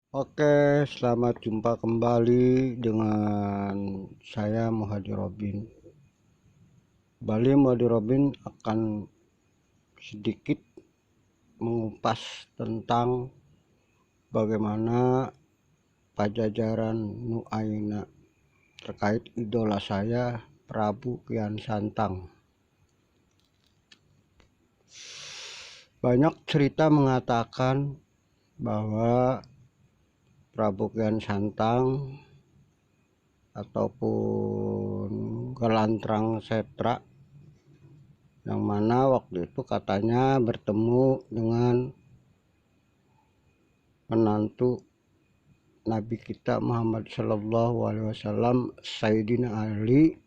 Oke, selamat jumpa kembali dengan saya Muhadir Robin. Muhadir Robin akan sedikit mengupas tentang bagaimana Pajajaran Nuaina terkait idola saya Prabu Kian Santang. Banyak cerita mengatakan bahwa Prabu Kian Santang ataupun Gelantrang Setra yang mana waktu itu katanya bertemu dengan menantu Nabi kita Muhammad Shallallahu Alaihi Wasallam Sayyidina Ali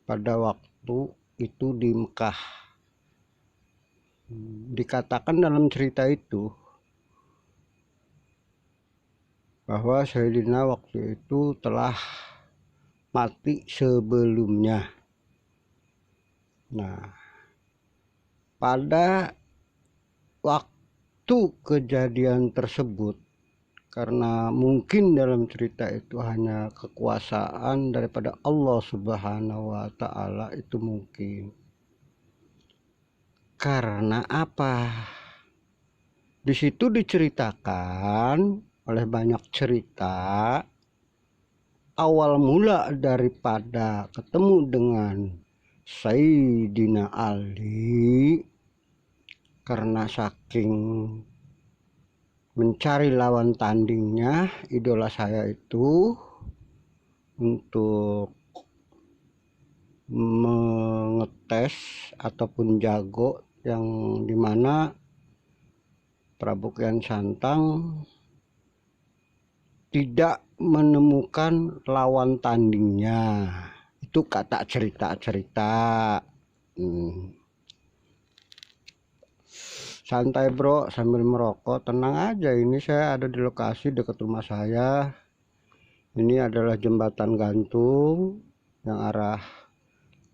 pada waktu itu di Mekah. Dikatakan dalam cerita itu bahwa Sayyidina waktu itu telah mati sebelumnya. Nah, pada waktu kejadian tersebut, karena mungkin dalam cerita itu hanya kekuasaan daripada Allah Subhanahu wa Ta'ala, itu mungkin. Karena apa? Di situ diceritakan oleh banyak cerita awal mula daripada ketemu dengan Sayyidina Ali, karena saking mencari lawan tandingnya idola saya itu untuk mengetes ataupun jago, yang dimana Prabu Kian Santang tidak menemukan lawan tandingnya. Itu kata cerita-cerita. Santai bro, sambil merokok, tenang aja. Ini saya ada di lokasi dekat rumah saya. Ini adalah jembatan gantung yang arah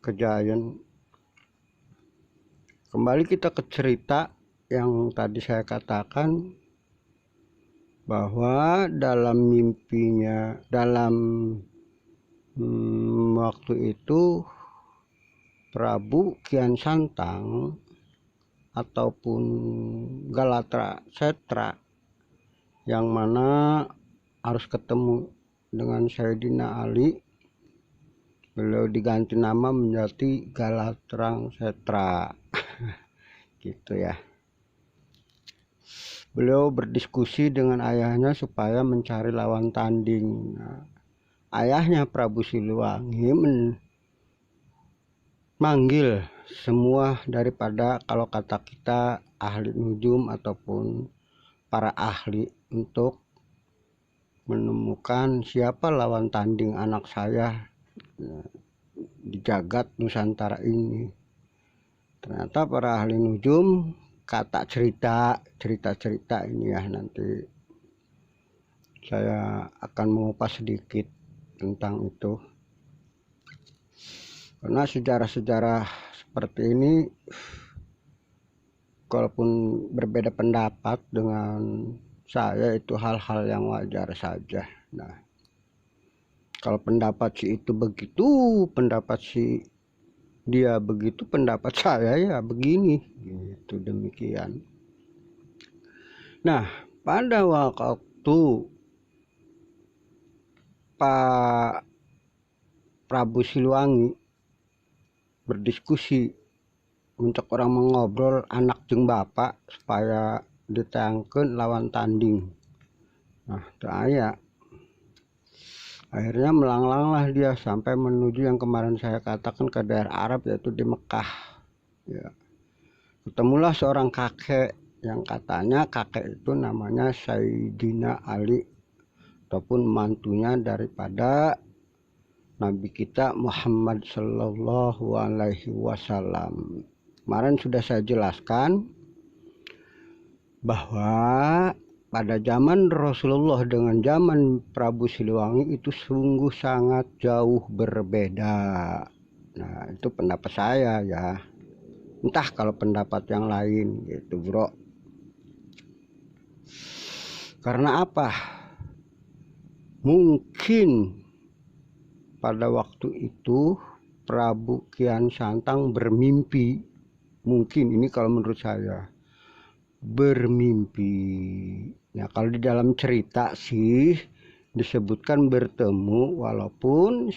ke Giant. Kembali kita ke cerita yang tadi saya katakan, bahwa dalam mimpinya, dalam waktu itu Prabu Kian Santang ataupun Galatra Setra yang mana harus ketemu dengan Sayyidina Ali, beliau diganti nama menjadi Galatrang Setra gitu ya. Beliau berdiskusi dengan ayahnya supaya mencari lawan tanding. Nah, ayahnya Prabu Siliwangi manggil semua daripada, kalau kata kita, ahli nujum ataupun para ahli untuk menemukan siapa lawan tanding anak saya di jagat Nusantara ini. Ternyata para ahli nujum, kata cerita ini ya, nanti saya akan mengupas sedikit tentang itu. Karena sejarah-sejarah seperti ini, kalaupun berbeda pendapat dengan saya, itu hal-hal yang wajar saja. Nah, kalau pendapat si itu begitu, pendapat si dia begitu, pendapat saya ya begini, gitu, demikian. Nah, pada waktu Pak Prabu Siliwangi berdiskusi untuk orang mengobrol anak jeung bapak supaya ditayangkeun lawan tanding. Nah, saya akhirnya melanglanglah dia sampai menuju yang kemarin saya katakan ke daerah Arab, yaitu di Mekah. Ya. Ketemulah seorang kakek yang katanya kakek itu namanya Sayyidina Ali ataupun mantunya daripada Nabi kita Muhammad Sallallahu Alaihi Wasallam. Kemarin sudah saya jelaskan bahwa pada zaman Rasulullah dengan zaman Prabu Siliwangi itu sungguh sangat jauh berbeda. Nah, itu pendapat saya ya. Entah kalau pendapat yang lain gitu bro. Karena apa? Mungkin pada waktu itu Prabu Kian Santang bermimpi. Mungkin ini kalau menurut saya bermimpi. Nah, kalau di dalam cerita sih disebutkan bertemu, walaupun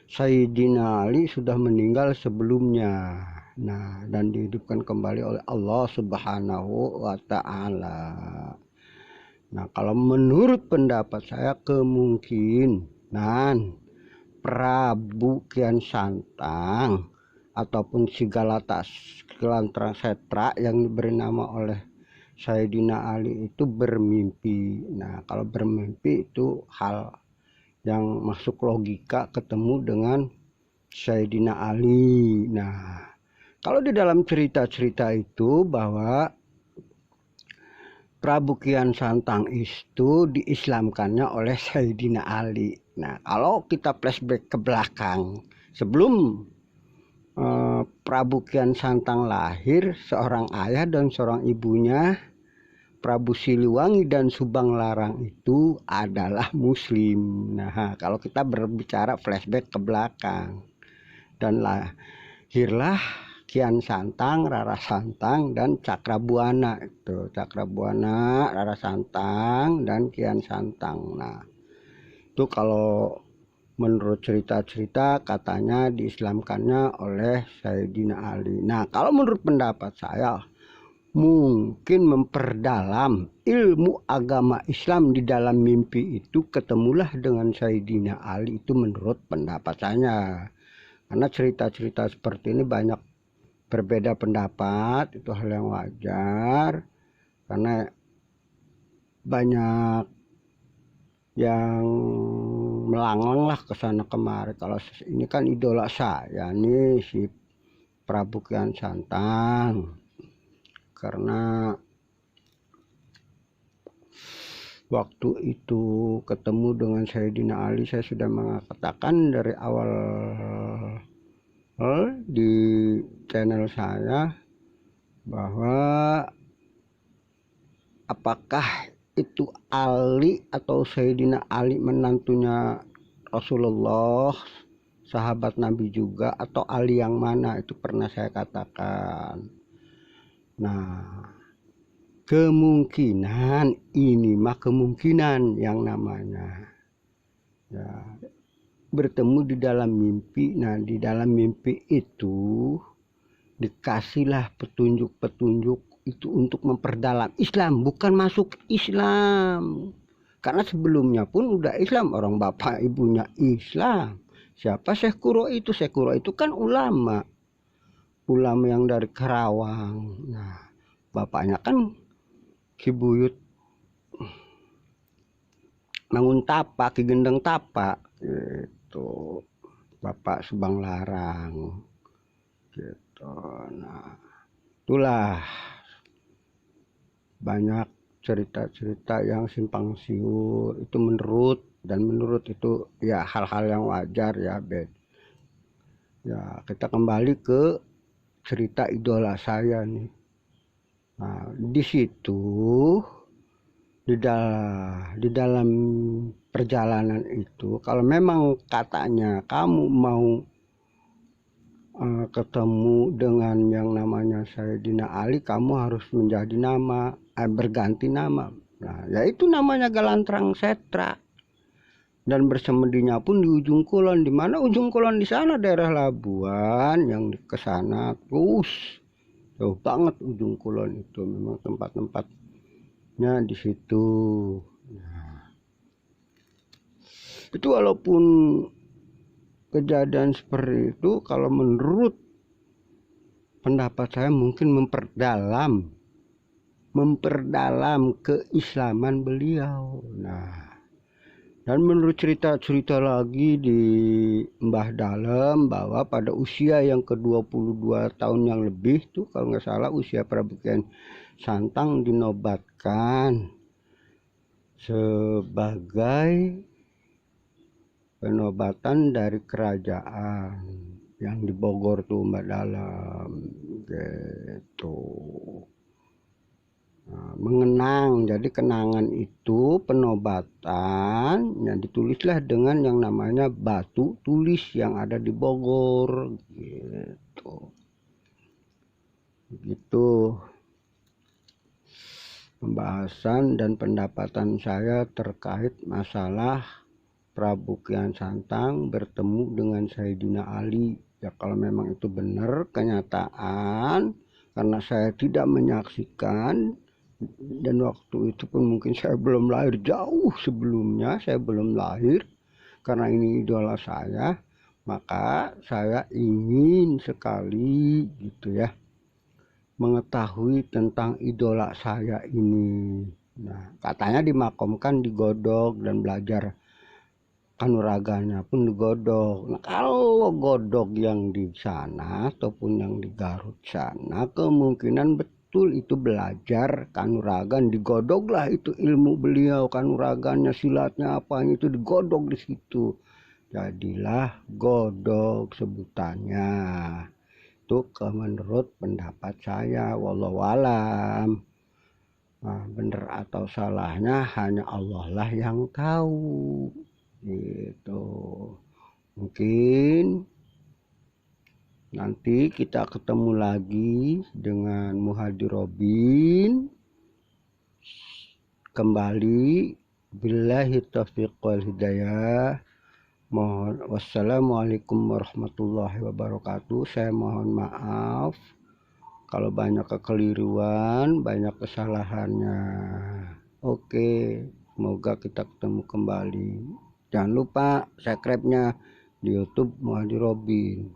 Sayyidina Ali sudah meninggal sebelumnya. Nah, dan dihidupkan kembali oleh Allah Subhanahu wa Ta'ala. Nah, kalau menurut pendapat saya kemungkinan Prabu Kian Santang ataupun si Galantrang Setra yang diberi nama oleh Sayyidina Ali itu bermimpi. Nah, kalau bermimpi itu hal yang masuk logika ketemu dengan Sayyidina Ali. Nah, kalau di dalam cerita-cerita itu bahwa Prabu Kian Santang itu diislamkannya oleh Sayyidina Ali. Nah, kalau kita flashback ke belakang, sebelum Prabu Kian Santang lahir, seorang ayah dan seorang ibunya, Prabu Siliwangi dan Subang Larang itu adalah Muslim. Nah, kalau kita berbicara flashback ke belakang, dan lahirlah Kian Santang, Rara Santang, dan Cakrabuana. Itu Cakrabuana, Rara Santang, dan Kian Santang. Nah, itu kalau menurut cerita-cerita katanya diislamkannya oleh Sayyidina Ali. Nah, kalau menurut pendapat saya mungkin memperdalam ilmu agama Islam di dalam mimpi itu ketemulah dengan Sayyidina Ali, itu menurut pendapat saya. Karena cerita-cerita seperti ini banyak berbeda pendapat, itu hal yang wajar karena banyak yang melanglang lah ke sana kemari. Kalau ini kan idola saya nih, si Prabu Kian Santang, karena waktu itu ketemu dengan Sayyidina Ali, saya sudah mengatakan dari awal di channel saya bahwa apakah itu Ali atau Sayyidina Ali menantunya Rasulullah, sahabat Nabi juga, atau Ali yang mana, itu pernah saya katakan. Nah, kemungkinan ini mah kemungkinan yang namanya ya, bertemu di dalam mimpi. Nah, di dalam mimpi itu dikasihlah petunjuk-petunjuk itu untuk memperdalam Islam, bukan masuk Islam. Karena sebelumnya pun udah Islam, orang bapak ibunya Islam. Siapa Syekh Kuro itu? Syekh Kuro itu kan ulama yang dari Karawang. Nah, bapaknya kan Ki Buyut Mangun Tapa, Ki Gendeng Tapa gitu. Bapak Subang Larang gitu. Nah, itulah banyak cerita-cerita yang simpang siur itu menurut itu ya hal-hal yang wajar ya, Ben. Ya, kita kembali ke cerita idola saya nih. Nah, di situ di dalam perjalanan itu, kalau memang katanya kamu mau ketemu dengan yang namanya Sayyidina Ali, kamu harus menjadi berganti nama. Nah, yaitu namanya Galantrang Setra. Dan bersemedinya pun di ujung kulon. Di mana ujung kulon? Di sana daerah Labuan, yang ke sana terus jauh banget ujung kulon itu. Memang tempat-tempatnya di situ. Nah, itu walaupun kejadian seperti itu, kalau menurut pendapat saya mungkin memperdalam keislaman beliau. Nah, dan menurut cerita-cerita lagi di Mbah Dalem bahwa pada usia yang ke-22 tahun yang lebih tuh, kalau nggak salah usia Prabu Kian Santang dinobatkan sebagai penobatan dari kerajaan yang di Bogor tuh Mbak Dalem gitu. mengenang. Jadi kenangan itu penobatan yang ditulislah dengan yang namanya batu tulis yang ada di Bogor gitu. Begitu pembahasan dan pendapatan saya terkait masalah Prabu Kian Santang bertemu dengan Sayyidina Ali. Ya kalau memang itu benar kenyataan, karena saya tidak menyaksikan dan waktu itu pun mungkin saya belum lahir, jauh sebelumnya saya belum lahir, karena ini idola saya, maka saya ingin sekali gitu ya mengetahui tentang idola saya ini. Nah, katanya dimakamkan di Godog dan belajar kanuraganya pun di Godog. Nah, kalau Godog yang di sana ataupun yang di Garut sana, kemungkinan betul itu belajar kanuragan di Godog lah, itu ilmu beliau, kanuragannya, silatnya apa itu di Godog di situ. Jadilah Godog sebutannya. Itu menurut pendapat saya, wallahu alam. Nah, benar atau salahnya hanya Allah lah yang tahu gitu. Mungkin nanti kita ketemu lagi dengan Muhadir Robin kembali. Billahi taufiq wal hidayah. Mohon wassalamualaikum warahmatullahi wabarakatuh. Saya mohon maaf kalau banyak kekeliruan, banyak kesalahannya. Oke, semoga kita ketemu kembali. Jangan lupa subscribe-nya di YouTube Muhadir Robin.